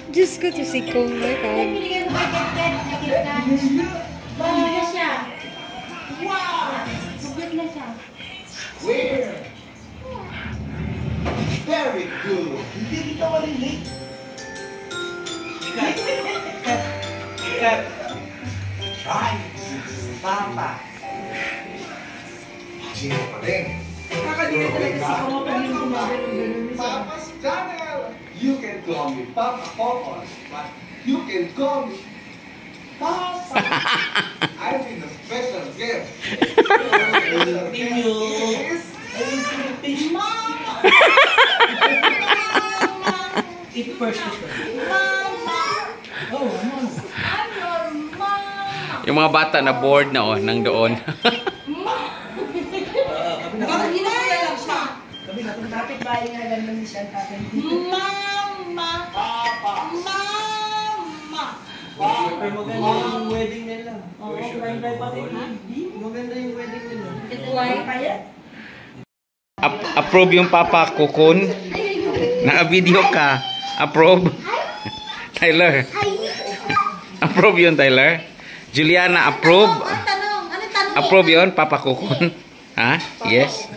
Diyos ko, to si Kong na ka. Binigyan mo ba KitKat? Bumili na siya. Wow! Bumili na siya. Where? Very good. Hindi kita marinig. Ikat. Try. Papa. Sino pa rin? Kakalimutan talaga si Kong pag yung gumagano. Papa's channel. You can call me Papa Popos, but you can call me Papa. I need a special gift. Mama! Eat first. Mama! Oh, ano? Ano? Mama! Yung mga bata na bored na oh, nang doon. Ginagawa lang siya. Sabi na, kung kapit-bahay nga lang naman siya, tatay. Mama! Papa. Mama! Pero maganda yung wedding nila. Oo, bye-bye pa rin. Maganda yung wedding nila. Why? Kaya? Approve yung Papa Kukun. Naka-video ka. Approve. Tyler. Approve yun, Tyler. Juliana, approve. Ano tanong? Ano tanong? Approve yun, Papa Kukun. Ha? Yes.